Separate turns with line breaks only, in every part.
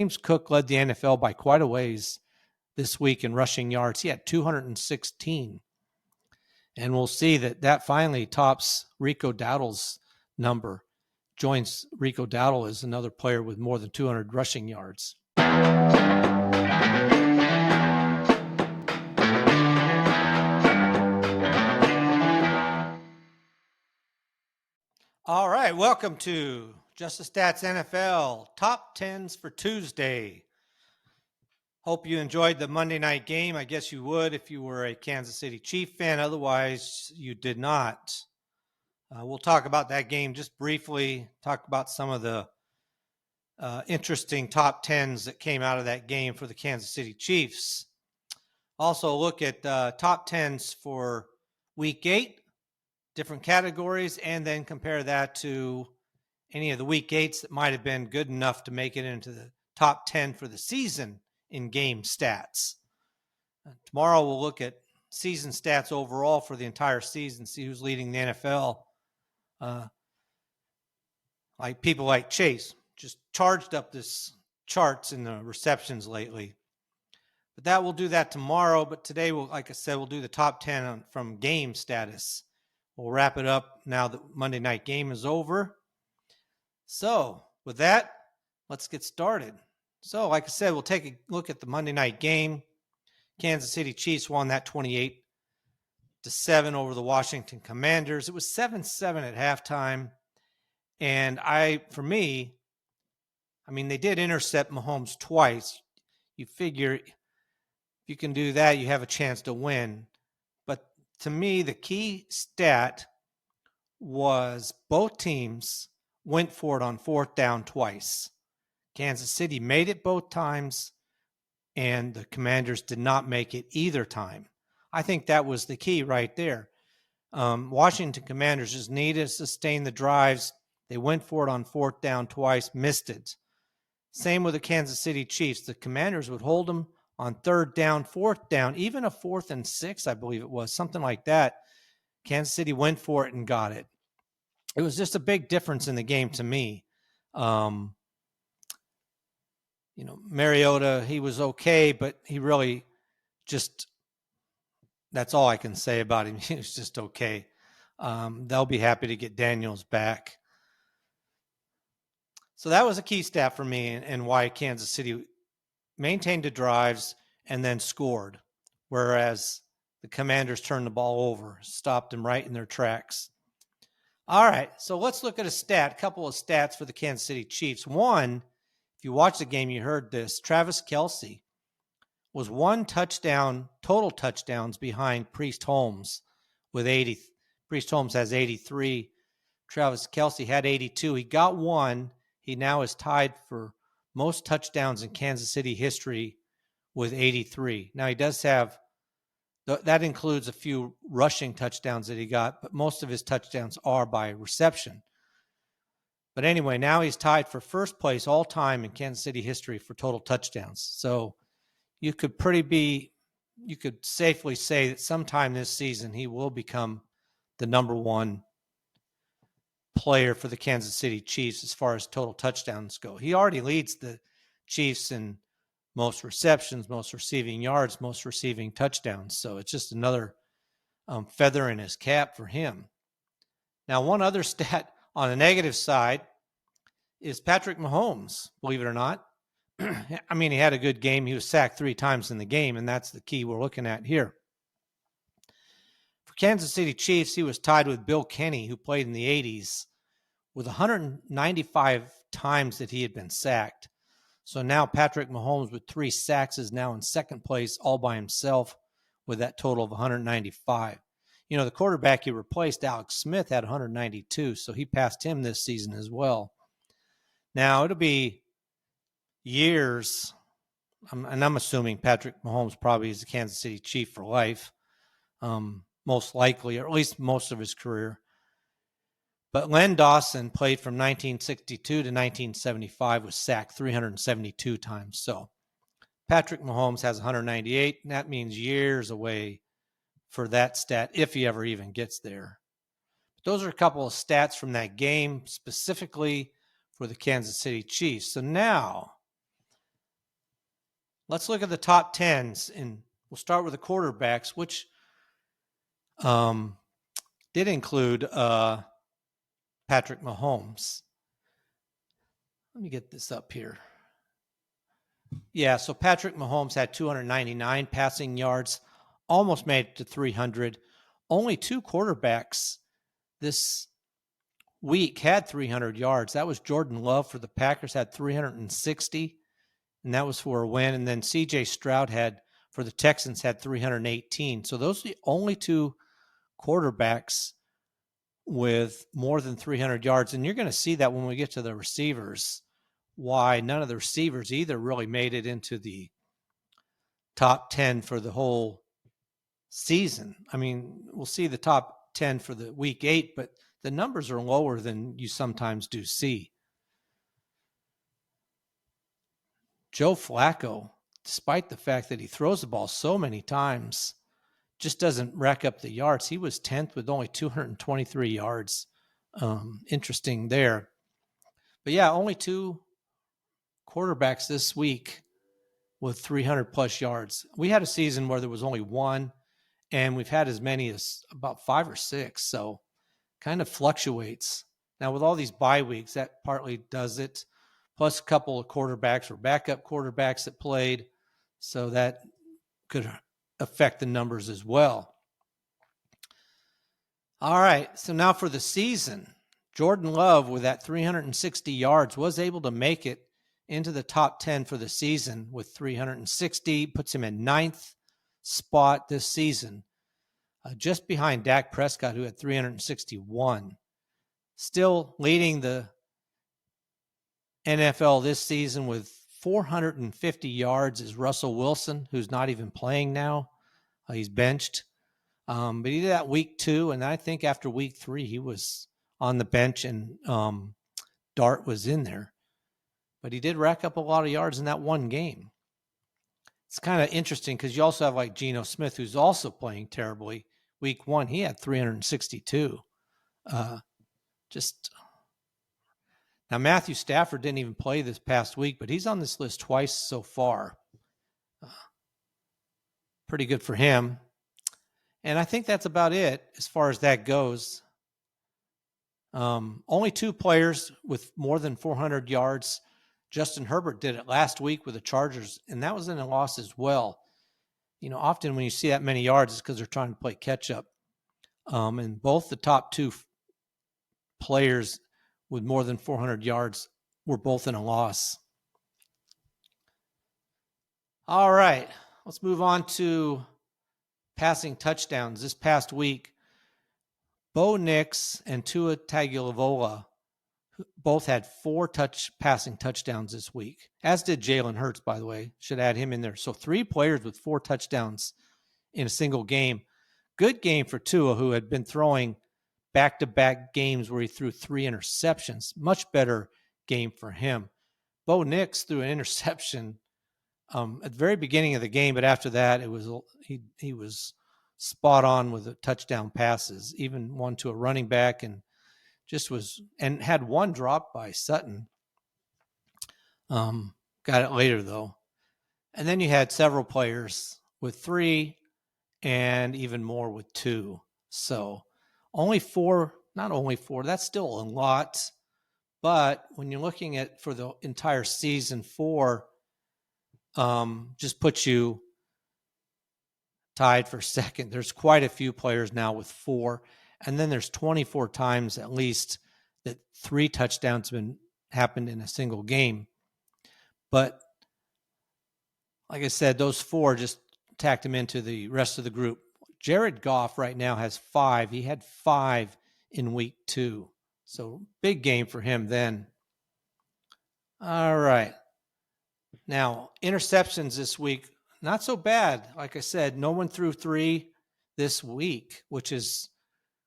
James Cook led the NFL by quite a ways this week in rushing yards. He had 216. And we'll see that finally tops Rico Dowdle's number. Joins Rico Dowdle as another player with more than 200 rushing yards. All right, welcome to Just the Stats NFL Top 10's for Tuesday. Hope you enjoyed the Monday night game. I guess you would if you were a Kansas City Chief fan. Otherwise, you did not. We'll talk about that game just briefly, talk about some of the interesting top 10s that came out of that game for the Kansas City Chiefs. Also look at top 10s for Week 8, different categories, and then compare that to any of the Week 8s that might have been good enough to make it into the top 10 for the season in game stats. Tomorrow we'll look at season stats overall for the entire season, see who's leading the NFL. Like people like Chase just charged up this charts in the receptions lately. But that we'll do that tomorrow. But today, like I said, we'll do the top 10 from game status. We'll wrap it up now that Monday night game is over. So with that, let's get started. So like I said, we'll take a look at the Monday night game. Kansas City Chiefs won that 28-7 over the Washington Commanders. It was 7-7 at halftime. And for me, they did intercept Mahomes twice. You figure if you can do that, you have a chance to win. But to me, the key stat was both teams went for it on fourth down twice. Kansas City made it both times, and the Commanders did not make it either time. I think that was the key right there. Washington Commanders just needed to sustain the drives. They went for it on fourth down twice, missed it. Same with the Kansas City Chiefs. The Commanders would hold them on third down, fourth down, even a 4th and 6, I believe it was, something like that. Kansas City went for it and got it. It was just a big difference in the game to me. Mariota, he was okay, but he really just, that's all I can say about him. He was just okay. They'll be happy to get Daniels back. So that was a key stat for me and why Kansas City maintained the drives and then scored, whereas the Commanders turned the ball over, stopped them right in their tracks. All right, so let's look at a couple of stats for the Kansas City Chiefs. One, if you watched the game, you heard this. Travis Kelce was one touchdown, total touchdowns behind Priest Holmes with 80. Priest Holmes has 83. Travis Kelce had 82. He got one. He now is tied for most touchdowns in Kansas City history with 83. Now, he does have, that includes a few rushing touchdowns that he got, but most of his touchdowns are by reception. But anyway, now he's tied for first place all time in Kansas City history for total touchdowns. So you could safely say that sometime this season he will become the number one player for the Kansas City Chiefs as far as total touchdowns go. He already leads the Chiefs in most receptions, most receiving yards, most receiving touchdowns. So it's just another feather in his cap for him. Now, one other stat on the negative side is Patrick Mahomes, believe it or not. He had a good game. He was sacked 3 times in the game, and that's the key we're looking at here. For Kansas City Chiefs, he was tied with Bill Kenny, who played in the 80s, with 195 times that he had been sacked. So now Patrick Mahomes with 3 sacks is now in second place all by himself with that total of 195. The quarterback he replaced, Alex Smith, had 192, so he passed him this season as well. Now, it'll be years, and I'm assuming Patrick Mahomes probably is a Kansas City Chief for life, most likely, or at least most of his career. But Len Dawson played from 1962 to 1975, was sacked 372 times. So Patrick Mahomes has 198, and that means years away for that stat, if he ever even gets there. But those are a couple of stats from that game, specifically for the Kansas City Chiefs. So now let's look at the top 10s, and we'll start with the quarterbacks, which did include Patrick Mahomes. Let me get this up here. Yeah, so Patrick Mahomes had 299 passing yards, almost made it to 300. Only two quarterbacks this week had 300 yards. That was Jordan Love for the Packers, had 360, and that was for a win. And then C.J. Stroud had, for the Texans, had 318. So those are the only two quarterbacks with more than 300 yards. And you're going to see that when we get to the receivers, why none of the receivers either really made it into the top 10 for the whole season. I mean, we'll see the top 10 for the week 8, but the numbers are lower than you sometimes do see. Joe Flacco, despite the fact that he throws the ball so many times, just doesn't rack up the yards. He was 10th with only 223 yards. Interesting there. But yeah, only two quarterbacks this week with 300 plus yards. We had a season where there was only one, and we've had as many as about 5 or 6. So kind of fluctuates. Now with all these bye weeks, that partly does it. Plus a couple of quarterbacks or backup quarterbacks that played. So that could affect the numbers as well. All right, so now for the season, Jordan Love with that 360 yards was able to make it into the top 10 for the season with 360, puts him in 9th spot this season, just behind Dak Prescott, who had 361. Still leading the NFL this season with 450 yards is Russell Wilson, who's not even playing now. He's benched. But he did that week 2, and I think after week 3, he was on the bench, and Dart was in there. But he did rack up a lot of yards in that one game. It's kind of interesting because you also have like Geno Smith, who's also playing terribly. Week 1, he had 362. Now, Matthew Stafford didn't even play this past week, but he's on this list twice so far. Pretty good for him. And I think that's about it as far as that goes. Only 2 players with more than 400 yards. Justin Herbert did it last week with the Chargers, and that was in a loss as well. You know, often when you see that many yards, it's because they're trying to play catch-up. And both the top 2 players with more than 400 yards were both in a loss. All right, let's move on to passing touchdowns. This past week, Bo Nix and Tua Tagovailoa both had 4 passing touchdowns this week, as did Jalen Hurts, by the way. Should add him in there. So 3 players with 4 touchdowns in a single game. Good game for Tua, who had been throwing back-to-back games where he threw 3 interceptions. Much better game for him. Bo Nix threw an interception at the very beginning of the game, but after that, it was he was spot on with the touchdown passes, even one to a running back, and had one dropped by Sutton. Got it later though. And then you had several players with 3 and even more with 2. So not only four, that's still a lot. But when you're looking at for the entire season, 4 just puts you tied for second. There's quite a few players now with 4. And then there's 24 times at least that 3 touchdowns happened in a single game. But like I said, those 4 just tacked him into the rest of the group. Jared Goff right now has 5. He had 5 in week 2. So big game for him then. All right. Now, interceptions this week, not so bad. Like I said, no one threw 3 this week, which is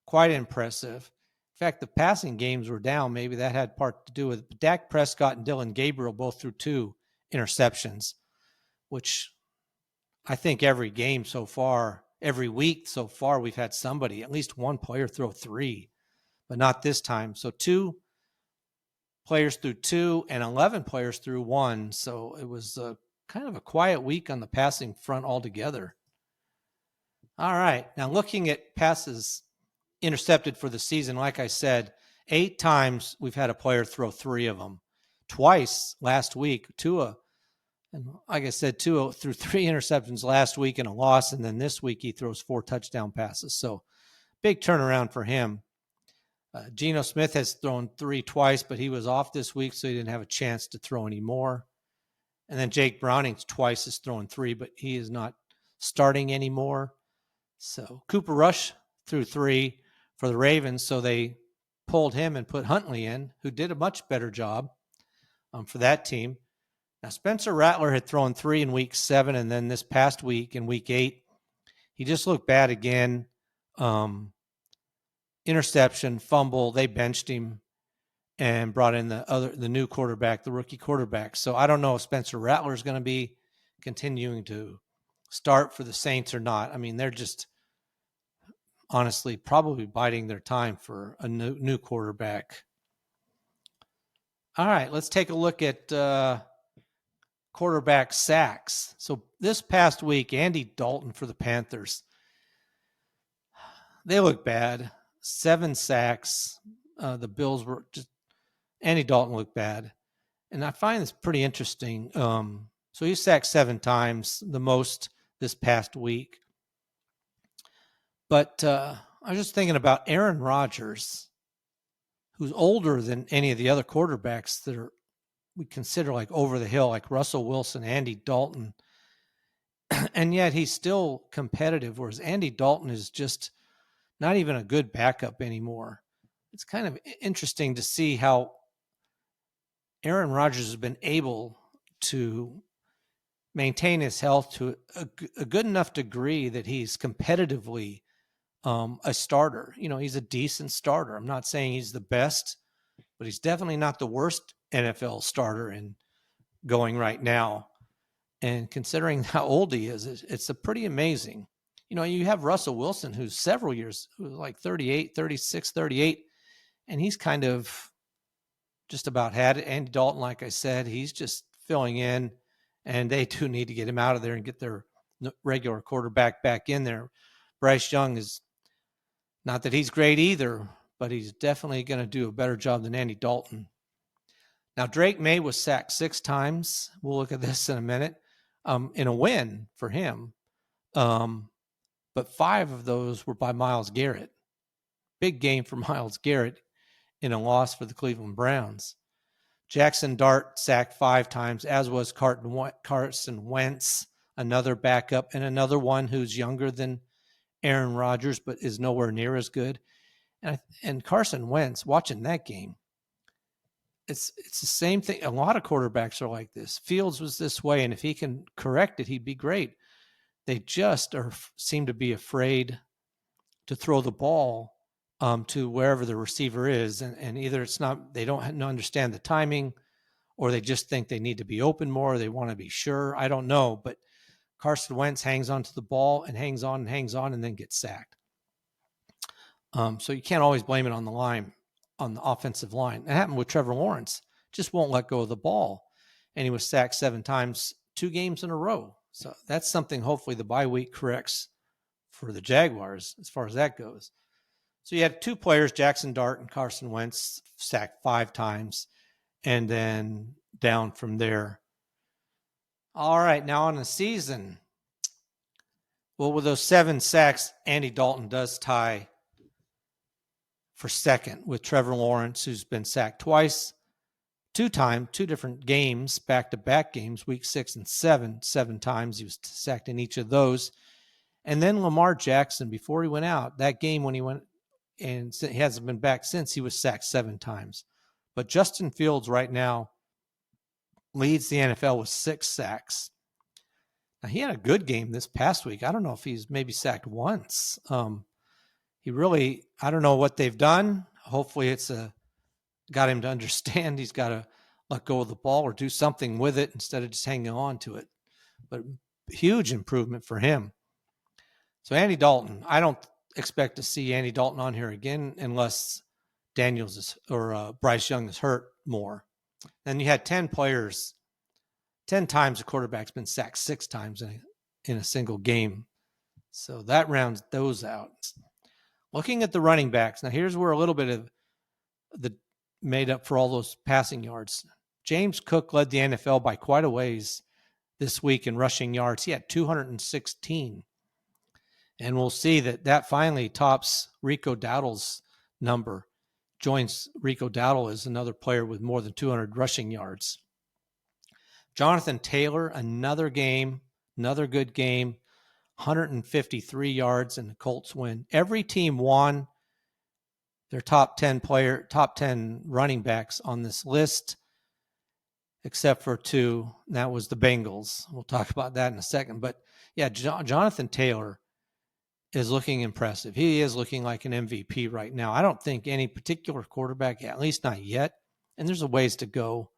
quite impressive. In fact, the passing games were down. Maybe that had part to do with it. Dak Prescott and Dylan Gabriel both threw 2 interceptions, which I think every game so far, every week so far, we've had somebody, at least one player throw 3, but not this time. So 2 players threw 2 and 11 players threw 1. So it was kind of a quiet week on the passing front altogether. All right. Now, looking at passes intercepted for the season, like I said, 8 times we've had a player throw 3 of them. Twice last week, Tua, and like I said, Tua threw 3 interceptions last week in a loss, and then this week he throws 4 touchdown passes. So big turnaround for him. Geno Smith has thrown 3 twice, but he was off this week, so he didn't have a chance to throw any more. And then Jake Browning twice has thrown 3, but he is not starting anymore. So Cooper Rush threw 3 for the Ravens, so they pulled him and put Huntley in, who did a much better job for that team. Now, Spencer Rattler had thrown 3 in week 7, and then this past week in week 8, he just looked bad again. Interception, fumble, they benched him and brought in the new quarterback, the rookie quarterback. So I don't know if Spencer Rattler is going to be continuing to start for the Saints or not. I mean, they're just honestly probably biding their time for a new quarterback. All right, let's take a look at quarterback sacks. So this past week, Andy Dalton for the Panthers, they look bad. 7 sacks. The Bills were just, Andy Dalton looked bad. And I find this pretty interesting. So he sacked 7 times, the most this past week. But I was just thinking about Aaron Rodgers, who's older than any of the other quarterbacks that we consider like over the hill, like Russell Wilson, Andy Dalton. And yet he's still competitive, whereas Andy Dalton is just not even a good backup anymore. It's kind of interesting to see how Aaron Rodgers has been able to maintain his health to a good enough degree that he's competitively a starter. You know, he's a decent starter. I'm not saying he's the best, but he's definitely not the worst NFL starter in going right now. And considering how old he is, it's a pretty amazing. You know, you have Russell Wilson, who's several years, who's like 38, 36, 38, and he's kind of just about had it. Andy Dalton, like I said, he's just filling in, and they do need to get him out of there and get their regular quarterback back in there. Bryce Young is not that he's great either, but he's definitely going to do a better job than Andy Dalton. Now, Drake May was sacked 6 times. We'll look at this in a minute, in a win for him. But 5 of those were by Myles Garrett. Big game for Myles Garrett in a loss for the Cleveland Browns. Jackson Dart sacked 5 times, as was Carson Wentz, another backup, and another one who's younger than Aaron Rodgers, but is nowhere near as good. And Carson Wentz, watching that game, it's the same thing. A lot of quarterbacks are like this. Fields was this way, and if he can correct it, he'd be great. They just seem to be afraid to throw the ball to wherever the receiver is, and either it's not, they don't understand the timing, or they just think they need to be open more. Or they want to be sure. I don't know, but Carson Wentz hangs onto the ball and hangs on, and then gets sacked. So you can't always blame it on the line, on the offensive line. It happened with Trevor Lawrence; just won't let go of the ball, and he was sacked 7 times, 2 games in a row. So that's something hopefully the bye week corrects for the Jaguars as far as that goes. So you had 2 players, Jackson Dart and Carson Wentz, sacked 5 times, and then down from there. All right, now on the season, well, with those 7 sacks, Andy Dalton does tie for second with Trevor Lawrence, who's been sacked twice, 2 different games, back-to-back games, week 6 and 7 times. He was sacked in each of those. And then Lamar Jackson, before he went out, that game when he went, and he hasn't been back since, he was sacked 7 times. But Justin Fields right now leads the NFL with 6 sacks. Now, he had a good game this past week. I don't know if he's maybe sacked once. He really, I don't know what they've done. Hopefully it's got him to understand he's got to let go of the ball or do something with it instead of just hanging on to it. But huge improvement for him. So Andy Dalton, I don't expect to see Andy Dalton on here again unless Bryce Young is hurt more. Then you had 10 players 10 times a quarterback's been sacked 6 times in a single game. So that rounds those out. Looking at the running backs, now here's where a little bit of the made up for all those passing yards. James Cook led the NFL by quite a ways this week in rushing yards. He had 216. And we'll see that finally tops Rico Dowdle's number. Joins Rico Dowdle as another player with more than 200 rushing yards. Jonathan Taylor, another good game, 153 yards, and the Colts win. Every team won their top 10 running backs on this list, except for 2. And that was the Bengals. We'll talk about that in a second. But yeah, Jonathan Taylor is looking impressive. He is looking like an MVP right now. I don't think any particular quarterback, at least not yet, and there's a ways to go,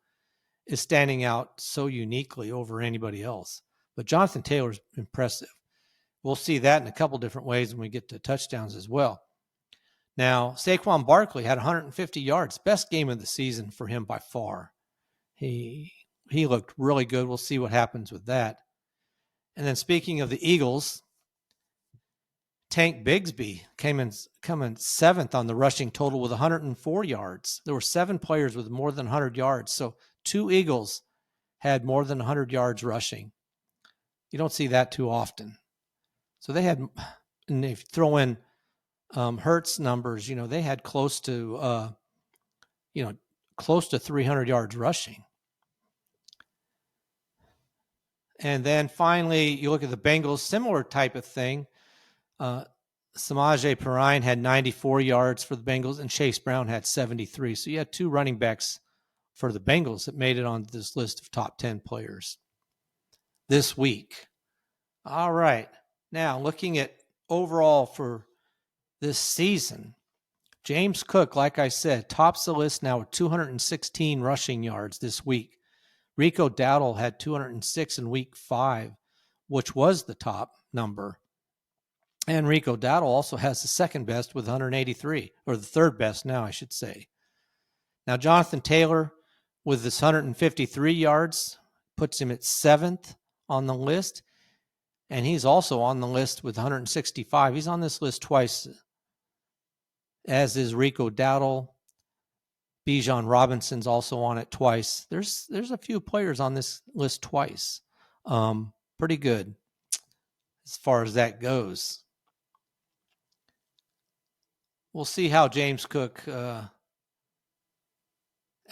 is standing out so uniquely over anybody else. But Jonathan Taylor's impressive. We'll see that in a couple different ways when we get to touchdowns as well. Now, Saquon Barkley had 150 yards. Best game of the season for him by far. He looked really good. We'll see what happens with that. And then speaking of the Eagles, Tank Bigsby came in 7th on the rushing total with 104 yards. There were 7 players with more than 100 yards. So 2 Eagles had more than 100 yards rushing. You don't see that too often. So they had, and if you throw in Hurts numbers, they had close to 300 yards rushing. And then finally, you look at the Bengals, similar type of thing. Samaje Perine had 94 yards for the Bengals, and Chase Brown had 73. So you had 2 running backs for the Bengals that made it onto this list of top 10 players this week. All right. Now, looking at overall for this season, James Cook, like I said, tops the list now with 216 rushing yards this week. Rico Dowdle had 206 in week 5, which was the top number. And Rico Dowdle also has the second best with 183, or the third best now, I should say. Now, Jonathan Taylor with this 153 yards puts him at 7th on the list. And he's also on the list with 165. He's on this list twice, as is Rico Dowdle. Bijan Robinson's also on it twice. There's a few players on this list twice. Pretty good as far as that goes. We'll see how James Cook, that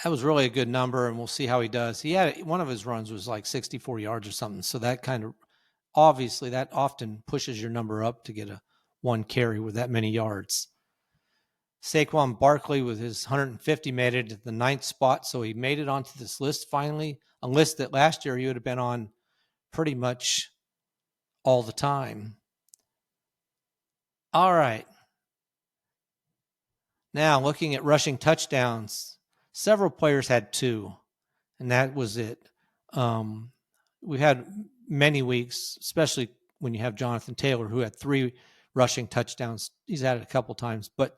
was really a good number, and we'll see how he does. He had one of his runs was like 64 yards or something. So that kind of, obviously that often pushes your number up to get a 1 carry with that many yards. Saquon Barkley with his 150 made it at the 9th spot. So he made it onto this list finally, a list that last year he would have been on pretty much all the time. All right. Now, looking at rushing touchdowns, several players had 2, and that was it. We've had many weeks, especially when you have Jonathan Taylor, who had 3 rushing touchdowns. He's had it a couple times, but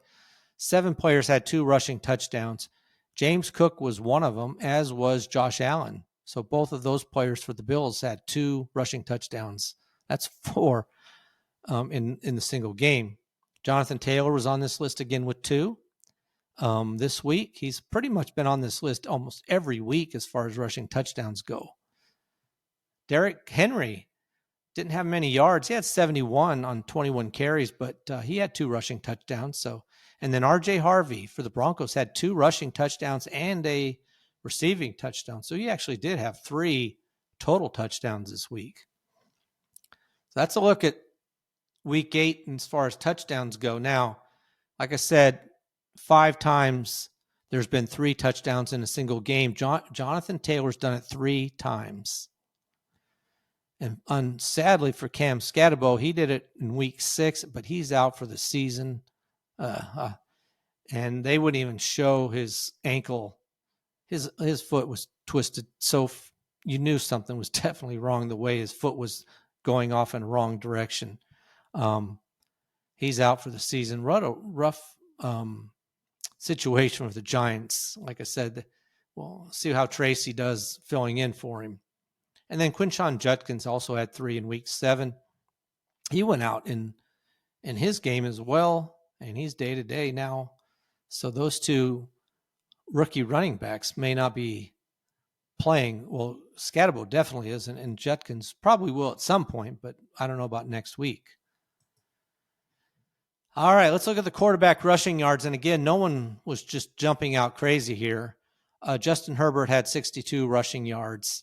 7 players had 2 rushing touchdowns. James Cook was one of them, as was Josh Allen. So both of those players for the Bills had 2 rushing touchdowns. That's 4 in the single game. Jonathan Taylor was on this list again with 2. This week, he's pretty much been on this list almost every week as far as rushing touchdowns go. Derrick Henry didn't have many yards. He had 71 on 21 carries, but he had 2 rushing touchdowns. And then R.J. Harvey for the Broncos had 2 rushing touchdowns and a receiving touchdown. So he actually did have 3 total touchdowns this week. So that's a look at week 8 as far as touchdowns go. Now, like I said, 5 times there's been 3 touchdowns in a single game. Jonathan Taylor's done it 3 times. And sadly for Cam Scatterbo, he did it in week 6, but he's out for the season. And they wouldn't even show his ankle. His foot was twisted, so you knew something was definitely wrong the way his foot was going off in the wrong direction. He's out for the season. Rough situation with the Giants. Like I said, we'll see how Tracy does filling in for him. And then Quinshon Judkins also had 3 in week 7. He went out in his game as well, and he's day-to-day now. So those two rookie running backs may not be playing. Well, Scatterbo definitely isn't, and Judkins probably will at some point, but I don't know about next week. All right, let's look at the quarterback rushing yards. And again, no one was just jumping out crazy here. Justin Herbert had 62 rushing yards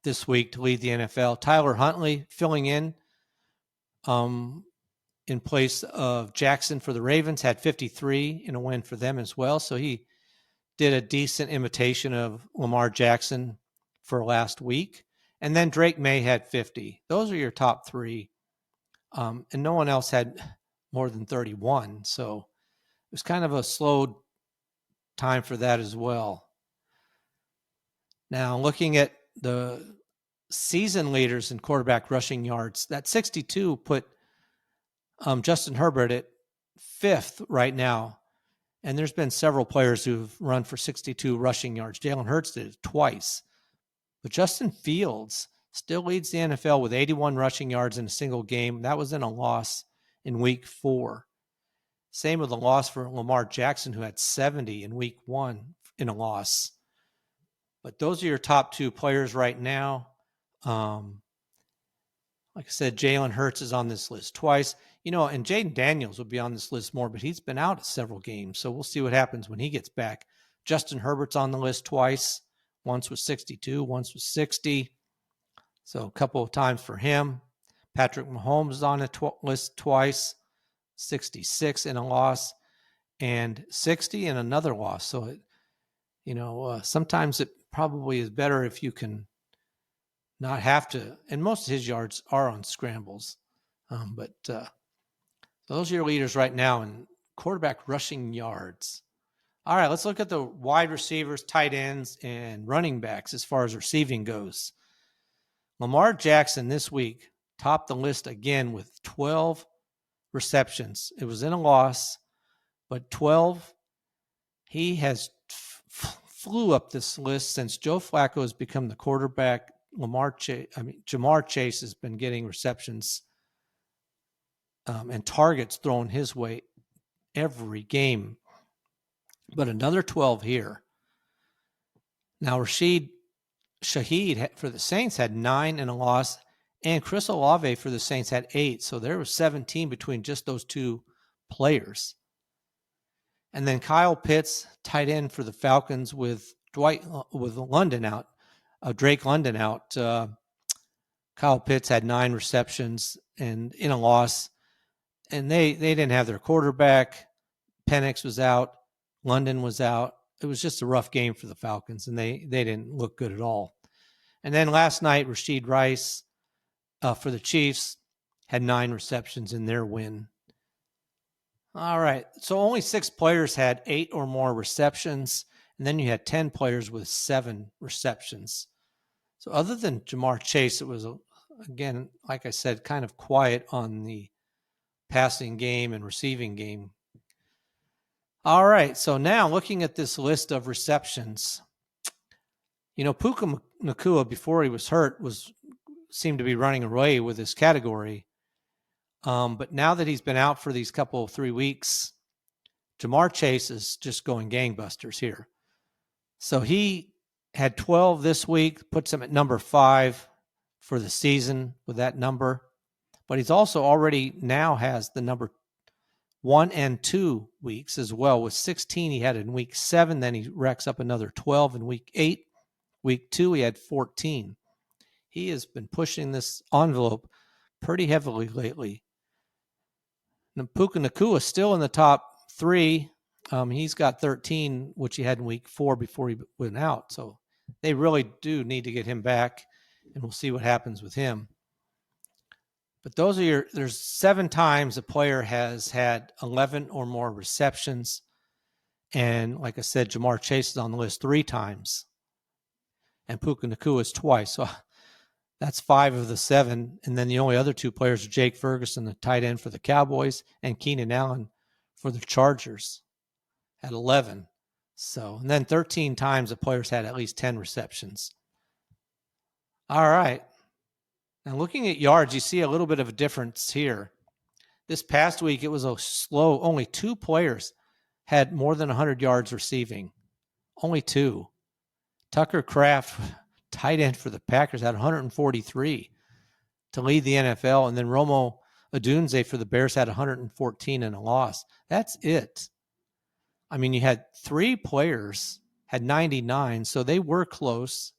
this week to lead the NFL. Tyler Huntley filling in place of Jackson for the Ravens, had 53 in a win for them as well. So he did a decent imitation of Lamar Jackson for last week. And then Drake May had 50. Those are your top 3. And no one else had more than 31. So it was kind of a slow time for that as well. Now, looking at the season leaders in quarterback rushing yards, that 62 put Justin Herbert at 5th right now. And there's been several players who've run for 62 rushing yards. Jalen Hurts did it twice. But Justin Fields still leads the NFL with 81 rushing yards in a single game. That was in a loss in week 4. Same with the loss for Lamar Jackson, who had 70 in week 1 in a loss. But those are your top 2 players right now. Like I said, Jalen Hurts is on this list twice. And Jaden Daniels will be on this list more, but he's been out at several games. So we'll see what happens when he gets back. Justin Herbert's on the list twice. Once was 62, once was 60. So a couple of times for him. Patrick Mahomes is on the list twice. 66 in a loss and 60 in another loss. So, sometimes it probably is better if you can not have to. And most of his yards are on scrambles. But those are your leaders right now in quarterback rushing yards. All right, let's look at the wide receivers, tight ends, and running backs as far as receiving goes. Lamar Jackson this week topped the list again with 12 receptions. It was in a loss, but 12. He has flew up this list since Joe Flacco has become the quarterback. Jamar Chase has been getting receptions and targets thrown his way every game. But another 12 here. Now, Rashid Shaheed for the Saints had 9 in a loss, and Chris Olave for the Saints had 8. So there was 17 between just those 2 players. And then Kyle Pitts, tight end for the Falcons with Drake London out. Kyle Pitts had 9 receptions and in a loss. And they didn't have their quarterback. Penix was out. London was out. It was just a rough game for the Falcons, and they didn't look good at all. And then last night, Rashid Rice for the Chiefs had 9 receptions in their win. All right, so only 6 players had 8 or more receptions, and then you had 10 players with 7 receptions. So other than Jamar Chase, it was, again, like I said, kind of quiet on the passing game and receiving game. All right, so now looking at this list of receptions, Puka Nacua, before he was hurt, seemed to be running away with this category. But now that he's been out for these 3 weeks, Jamar Chase is just going gangbusters here. So he had 12 this week, puts him at number 5 for the season with that number. But he's also already now has the number 1 and 2 weeks as well. With 16 he had in week 7, then he racks up another 12 in week 8. Week 2 he had 14. He has been pushing this envelope pretty heavily lately. Now, Puka Nacua is still in the top 3. He's got 13, which he had in week 4 before he went out. So they really do need to get him back, and we'll see what happens with him. But there's 7 times a player has had 11 or more receptions. And like I said, Jamar Chase is on the list 3 times. And Puka Nacua is twice. So that's 5 of the 7. And then the only other 2 players are Jake Ferguson, the tight end for the Cowboys, and Keenan Allen for the Chargers at 11. So, and then 13 times the players had at least 10 receptions. All right. Now, looking at yards, you see a little bit of a difference here. This past week, it was a slow. Only 2 players had more than 100 yards receiving. Only 2. Tucker Kraft, tight end for the Packers, had 143 to lead the NFL. And then Romo Odunze for the Bears had 114 and a loss. That's it. I mean, you had 3 players had 99, so they were close.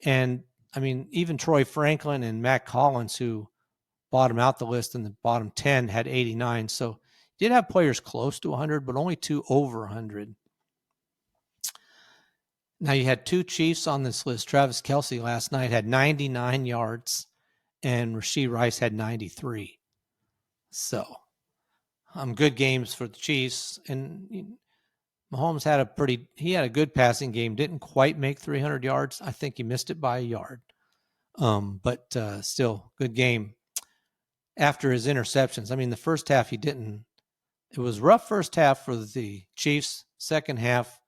And, I mean, even Troy Franklin and Matt Collins, who bottom out the list in the bottom 10, had 89. So did have players close to 100, but only 2 over 100. Now you had 2 Chiefs on this list. Travis Kelce last night had 99 yards, and Rashee Rice had 93. So good games for the Chiefs. And Mahomes had a good passing game. Didn't quite make 300 yards. I think he missed it by a yard. But still, good game. After his interceptions, I mean, the first half he didn't. It was rough first half for the Chiefs. Second half,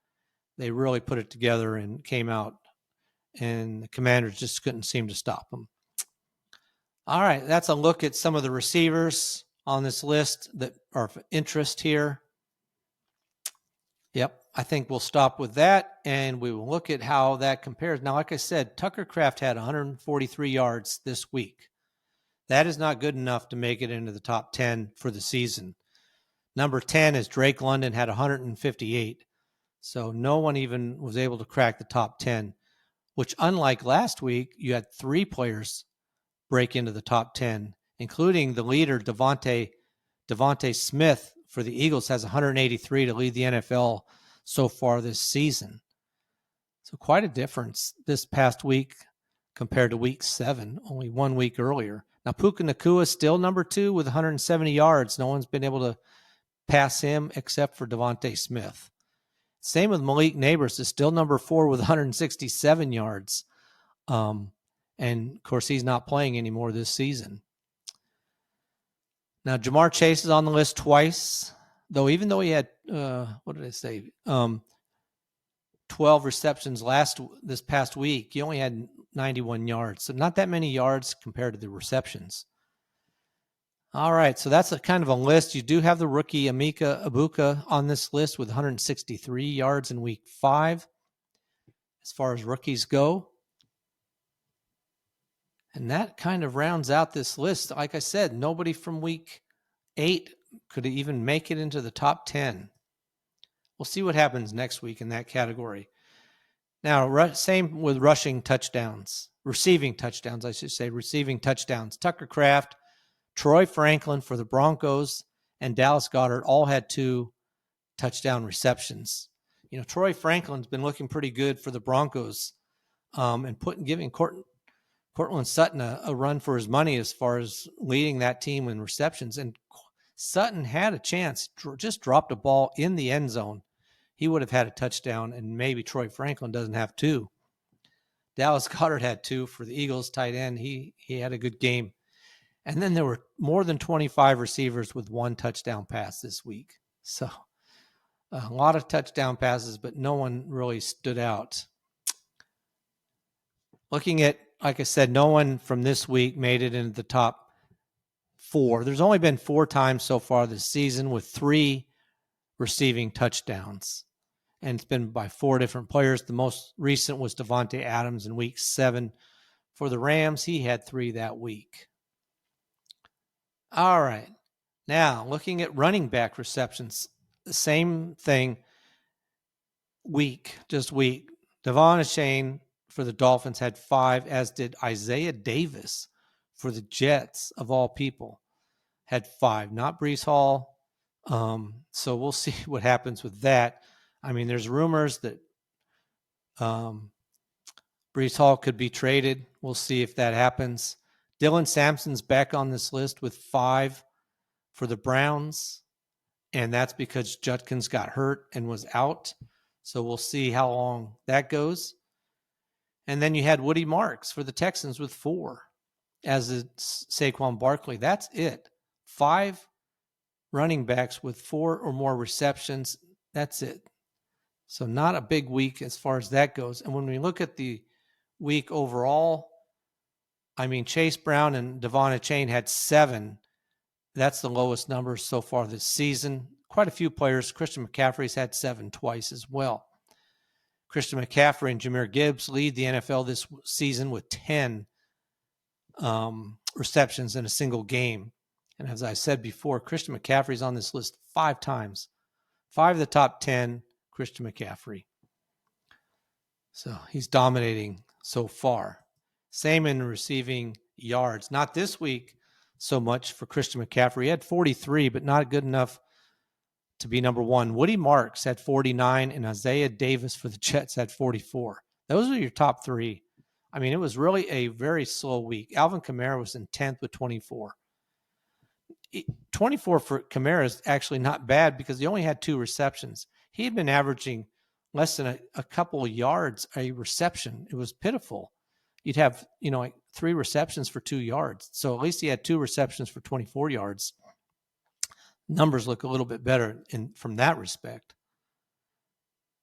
they really put it together and came out, and the Commanders just couldn't seem to stop them. All right, that's a look at some of the receivers on this list that are of interest here. Yep, I think we'll stop with that, and we will look at how that compares. Now, like I said, Tucker Kraft had 143 yards this week. That is not good enough to make it into the top 10 for the season. Number 10 is Drake London, had 158. So no one even was able to crack the top 10, which unlike last week, you had 3 players break into the top 10, including the leader, Devontae Smith for the Eagles, has 183 to lead the NFL so far this season. So quite a difference this past week compared to week 7, only 1 week earlier. Now, Puka Nacua is still number 2 with 170 yards. No one's been able to pass him except for Devontae Smith. Same with Malik Neighbors, is still number 4 with 167 yards. And, of course, he's not playing anymore this season. Now, Jamar Chase is on the list twice, even though he had, 12 receptions this past week, he only had 91 yards. So not that many yards compared to the receptions. All right, so that's a kind of a list. You do have the rookie Emeka Egbuka on this list with 163 yards in week 5 as far as rookies go. And that kind of rounds out this list. Like I said, nobody from week 8 could even make it into the top 10. We'll see what happens next week in that category. Now, same with receiving touchdowns, I should say, receiving touchdowns. Tucker Kraft, Troy Franklin for the Broncos, and Dallas Goedert all had 2 touchdown receptions. You know, Troy Franklin's been looking pretty good for the Broncos, and giving Cortland Sutton a run for his money as far as leading that team in receptions. And Sutton had a chance, just dropped a ball in the end zone. He would have had a touchdown, and maybe Troy Franklin doesn't have 2. Dallas Goedert had 2 for the Eagles, tight end. He had a good game. And then there were more than 25 receivers with 1 touchdown pass this week. So a lot of touchdown passes, but no one really stood out. Looking at, like I said, no one from this week made it into the top 4. There's only been 4 times so far this season with 3 receiving touchdowns. And it's been by 4 different players. The most recent was Davante Adams in week 7 for the Rams. He had 3 that week. All right. Now, looking at running back receptions, the same thing week. Devon Achane for the Dolphins had 5, as did Isaiah Davis for the Jets, of all people, had 5, not Breece Hall. So we'll see what happens with that. I mean, there's rumors that Breece Hall could be traded. We'll see if that happens. Dylan Sampson's back on this list with 5 for the Browns, and that's because Judkins got hurt and was out. So we'll see how long that goes. And then you had Woody Marks for the Texans with 4, as is Saquon Barkley. That's it. 5 running backs with 4 or more receptions. That's it. So not a big week as far as that goes. And when we look at the week overall, I mean, Chase Brown and Devon Achane had 7. That's the lowest number so far this season. Quite a few players. Christian McCaffrey's had 7 twice as well. Christian McCaffrey and Jahmyr Gibbs lead the NFL this season with 10 receptions in a single game. And as I said before, Christian McCaffrey's on this list 5 times. 5 of the top 10, Christian McCaffrey. So he's dominating so far. Same in receiving yards. Not this week so much for Christian McCaffrey. He had 43, but not good enough to be number 1. Woody Marks had 49, and Isaiah Davis for the Jets had 44. Those are your top 3. I mean, it was really a very slow week. Alvin Kamara was in 10th with 24. 24 for Kamara is actually not bad because he only had 2 receptions. He had been averaging less than a couple of yards a reception. It was pitiful. You'd have, like 3 receptions for 2 yards. So at least he had 2 receptions for 24 yards. Numbers look a little bit better from that respect.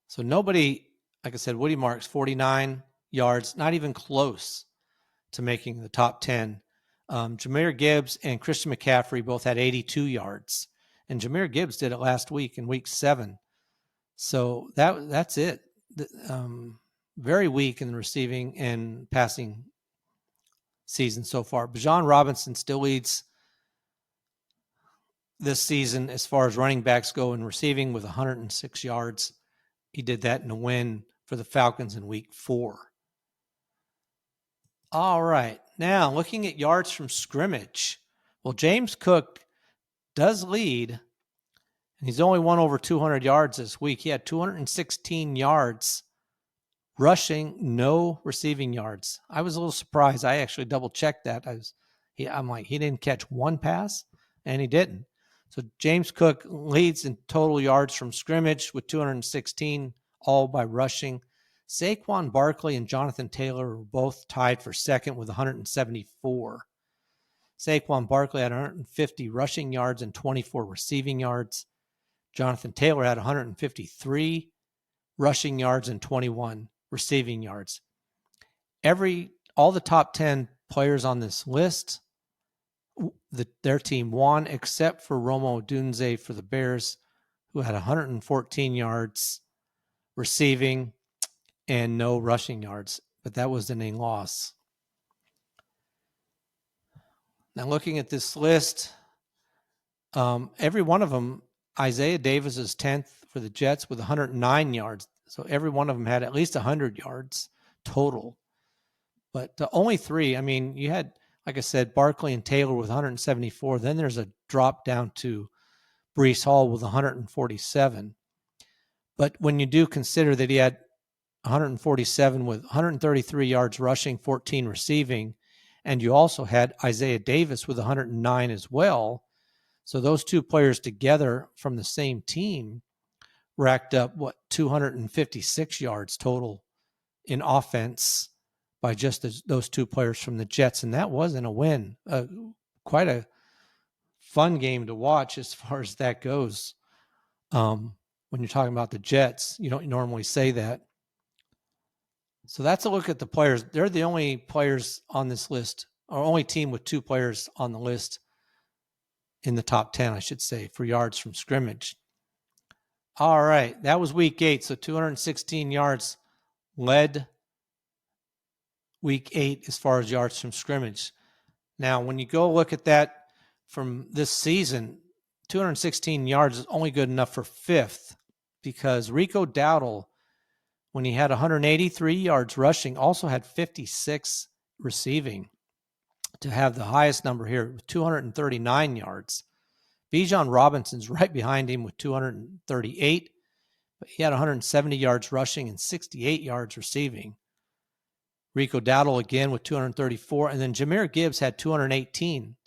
So nobody, like I said, Woody Marks, 49 yards, not even close to making the top 10. Jahmyr Gibbs and Christian McCaffrey both had 82 yards. And Jahmyr Gibbs did it last week in week 7. So that's it. Very weak in the receiving and passing season so far. Bijan Robinson still leads this season as far as running backs go in receiving with 106 yards. He did that in a win for the Falcons in week 4. All right. Now, looking at yards from scrimmage. Well, James Cook does lead, and he's only won over 200 yards this week. He had 216 yards rushing, no receiving yards. I was a little surprised. I actually double-checked that. I'm like, he didn't catch 1 pass, and he didn't. So James Cook leads in total yards from scrimmage with 216, all by rushing. Saquon Barkley and Jonathan Taylor were both tied for second with 174. Saquon Barkley had 150 rushing yards and 24 receiving yards. Jonathan Taylor had 153 rushing yards and 21 receiving yards. All the top 10 players on this list, their team won, except for Rome Odunze for the Bears, who had 114 yards receiving and no rushing yards, but that was a loss. Now looking at this list, every one of them, Isaiah Davis is 10th for the Jets with 109 yards. So every one of them had at least 100 yards total. But the only 3, I mean, you had, like I said, Barkley and Taylor with 174. Then there's a drop down to Breece Hall with 147. But when you do consider that he had 147 with 133 yards rushing, 14 receiving, and you also had Isaiah Davis with 109 as well. So those 2 players together from the same team racked up, 256 yards total in offense by just those 2 players from the Jets. And that wasn't a win. Quite a fun game to watch as far as that goes. When you're talking about the Jets, you don't normally say that. So that's a look at the players. They're the only players on this list, or only team with 2 players on the list in the top 10, I should say, for yards from scrimmage. All right, that was week 8. So 216 yards led week 8 as far as yards from scrimmage. Now, when you go look at that from this season, 216 yards is only good enough for 5th because Rico Dowdle, when he had 183 yards rushing, also had 56 receiving to have the highest number here with 239 yards. Bijan Robinson's right behind him with 238, but he had 170 yards rushing and 68 yards receiving. Rico Dowdle again with 234, and then Jahmyr Gibbs had 218.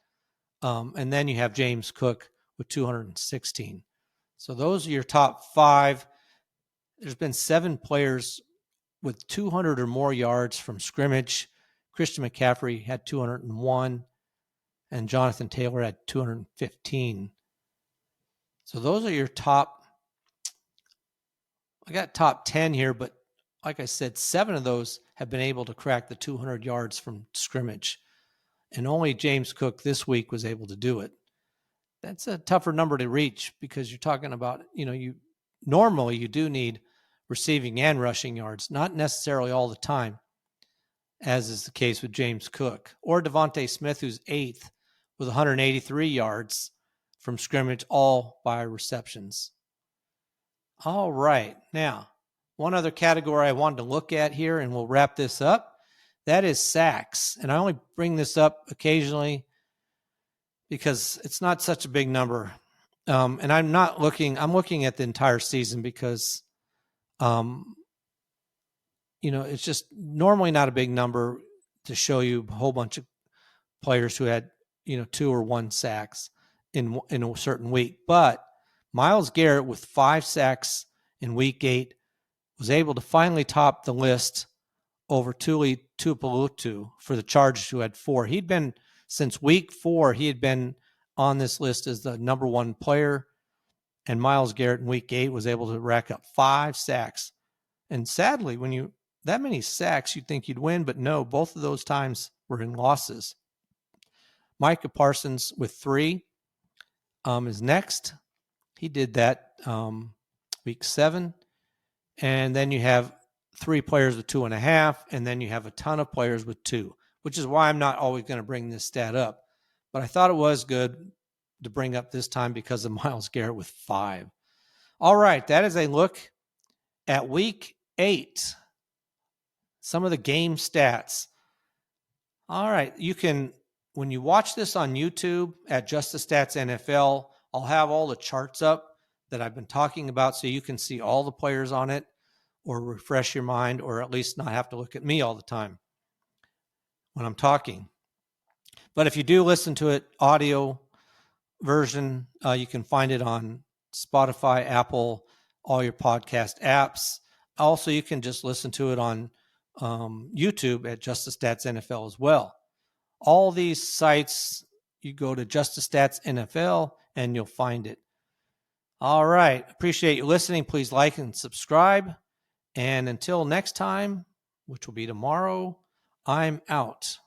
And then you have James Cook with 216. So those are your top 5. There's been 7 players with 200 or more yards from scrimmage. Christian McCaffrey had 201, and Jonathan Taylor had 215. So those are your top. I got top 10 here, but like I said, 7 of those have been able to crack the 200 yards from scrimmage. and only James Cook this week was able to do it. That's a tougher number to reach because you're talking about, normally you do need receiving and rushing yards, not necessarily all the time, as is the case with James Cook or Devontae Smith, who's 8th with 183 yards from scrimmage, all by receptions. All right. Now, one other category I wanted to look at here, and we'll wrap this up. That is sacks. And I only bring this up occasionally because it's not such a big number. And I'm looking at the entire season because, it's just normally not a big number to show you a whole bunch of players who had, 2 or 1 sacks in a certain week. But Myles Garrett with 5 sacks in week 8 was able to finally top the list over Tuli Tuipulotu for the Chargers, who had 4. He'd been, since week 4, he had been on this list as the number 1 player. And Myles Garrett in week 8 was able to rack up 5 sacks. And sadly, when that many sacks, you'd think you'd win, but no, both of those times were in losses. Micah Parsons with 3 is next. He did that week 7. And then you have 3 players with 2.5, and then you have a ton of players with 2, which is why I'm not always going to bring this stat up. But I thought it was good to bring up this time because of Myles Garrett with 5. All right, that is a look at week 8. Some of the game stats. All right, you can, when you watch this on YouTube at Just the Stats NFL, I'll have all the charts up that I've been talking about so you can see all the players on it or refresh your mind, or at least not have to look at me all the time when I'm talking. But if you do listen to it audio version, you can find it on Spotify, Apple, all your podcast apps. Also, you can just listen to it on YouTube at Just the Stats NFL as well. All these sites, you go to Just the Stats NFL and you'll find it. All right. Appreciate you listening. Please like and subscribe. And until next time, which will be tomorrow, I'm out.